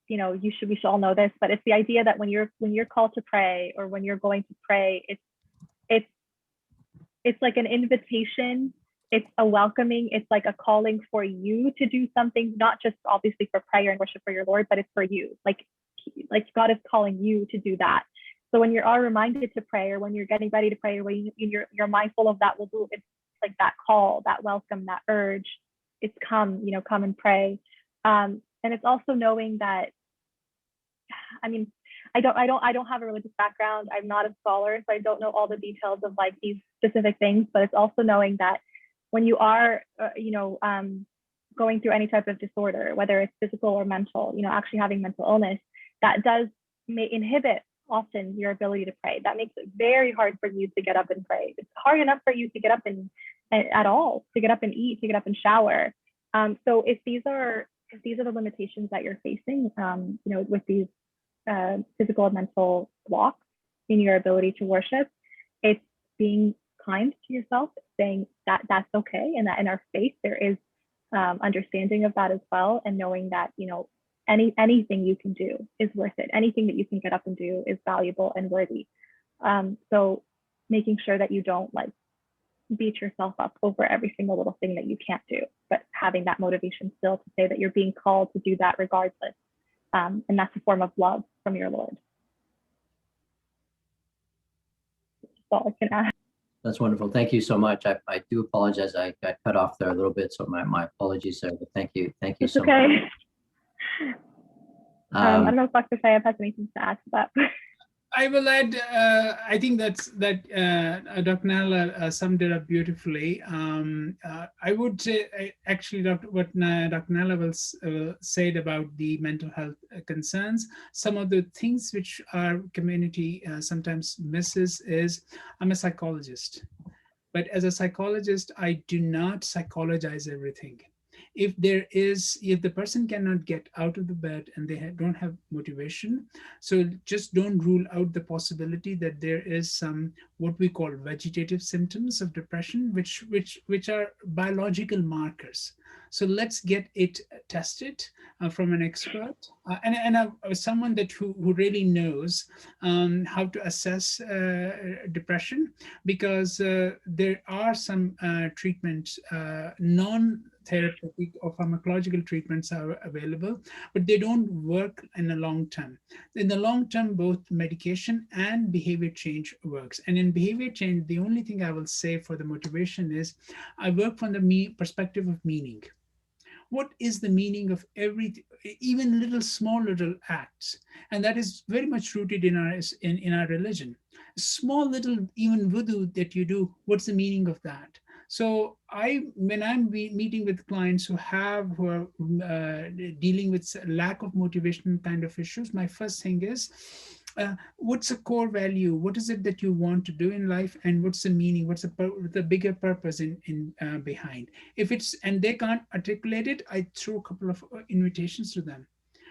you know, we should all know this, but it's the idea that when you're called to pray or when you're going to pray, it's like an invitation, it's a welcoming, it's like a calling for you to do something, not just obviously for prayer and worship for your Lord, but it's for you. Like God is calling you to do that. So when you are reminded to pray, or when you're getting ready to pray, or when you're mindful of that, it's like that call, that welcome, that urge. It's come and pray. And it's also knowing that, I mean, I don't have a religious background. I'm not a scholar, so I don't know all the details of like these specific things, but it's also knowing that when you are, going through any type of disorder, whether it's physical or mental, actually having mental illness, that may inhibit often your ability to pray. That makes it very hard for you to get up and pray. It's hard enough for you to get up and at all, to get up and eat, to get up and shower. So if these are the limitations that you're facing, with these physical and mental blocks in your ability to worship, it's being kind to yourself, saying that that's okay, and that in our faith there is understanding of that as well, and knowing that anything you can do is worth it. Anything that you can get up and do is valuable and worthy. So making sure that you don't like beat yourself up over every single little thing that you can't do, but having that motivation still to say that you're being called to do that regardless. And that's a form of love from your Lord. That's all I can add. That's wonderful. Thank you so much. I do apologize. I got cut off there a little bit, so my apologies there. But thank you It's so okay. much. I don't know if Dr. Tayeb has anything to add to that. I will add, I think that Dr. Nalla summed it up beautifully. I would say, actually, what Dr. Nalla said about the mental health concerns, some of the things which our community sometimes misses is, I'm a psychologist. But as a psychologist, I do not psychologize everything. If the person cannot get out of the bed and they don't have motivation, so just don't rule out the possibility that there is some what we call vegetative symptoms of depression, which are biological markers. So let's get it tested from an expert and someone who really knows how to assess depression, because there are some treatments, non-therapeutic or pharmacological treatments are available, but they don't work in the long term. In the long term, both medication and behavior change works. And in behavior change, the only thing I will say for the motivation is I work from the perspective of meaning. What is the meaning of everything, even small little acts? And that is very much rooted in our religion. Small little, even wudu that you do, what's the meaning of that? So when I'm meeting with clients who are dealing with lack of motivation kind of issues, my first thing is, what's a core value? What is it that you want to do in life, and what's the meaning? What's the bigger purpose behind? And they can't articulate it, I throw a couple of invitations to them,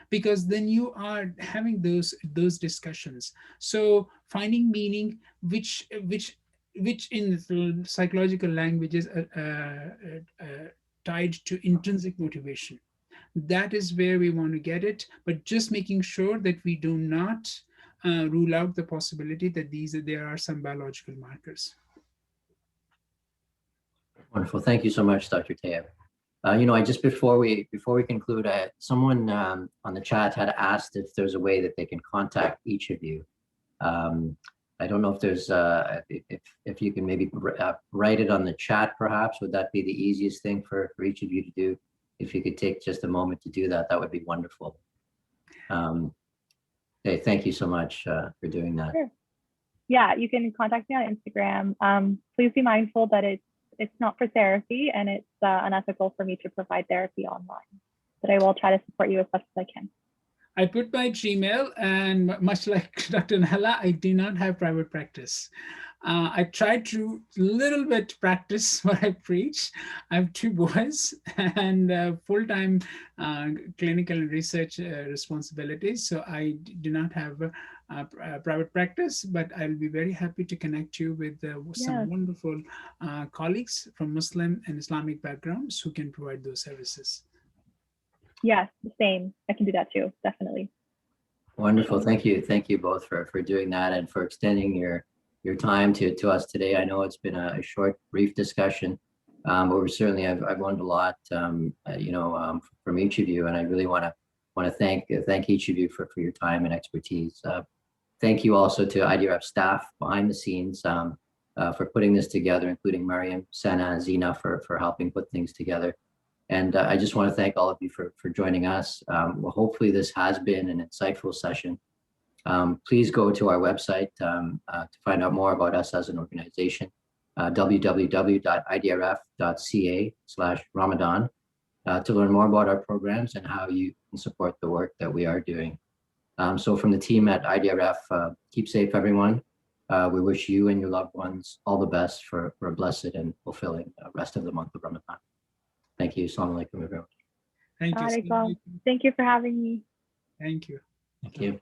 because then you are having those discussions. So finding meaning, which in psychological language is tied to intrinsic motivation. That is where we want to get it, but just making sure that we do not rule out the possibility that there are some biological markers. Wonderful. Thank you so much, Dr. Taya. I just before we conclude, someone on the chat had asked if there's a way that they can contact each of you. I don't know if there's if you can maybe write it on the chat, perhaps. Would that be the easiest thing for each of you to do? If you could take just a moment to do that, that would be wonderful. Hey, thank you so much for doing that. Sure. Yeah, you can contact me on Instagram. Please be mindful that it's not for therapy, and it's unethical for me to provide therapy online. But I will try to support you as much as I can. I put my Gmail, and much like Dr. Nahla, I do not have private practice. I try to little bit practice what I preach. I have 2 boys and full-time clinical and research responsibilities. So I do not have a private practice, but I'll be very happy to connect you with some wonderful colleagues from Muslim and Islamic backgrounds who can provide those services. Yes, the same. I can do that too, definitely. Wonderful. Thank you both for doing that and for extending your time to us today. I know it's been a short, brief discussion, but we're certainly I've learned a lot, from each of you, and I really want to thank each of you for your time and expertise. Thank you also to IDRF staff behind the scenes for putting this together, including Mariam, Sana, Zina for helping put things together. And I just want to thank all of you for joining us. Well, hopefully this has been an insightful session. Please go to our website to find out more about us as an organization, www.idrf.ca/Ramadan, to learn more about our programs and how you can support the work that we are doing. So from the team at IDRF, keep safe, everyone. We wish you and your loved ones all the best for a blessed and fulfilling rest of the month of Ramadan. Thank you. Assalamu alaikum, everyone. Thank you. Thank you for having me. Thank you. Thank you.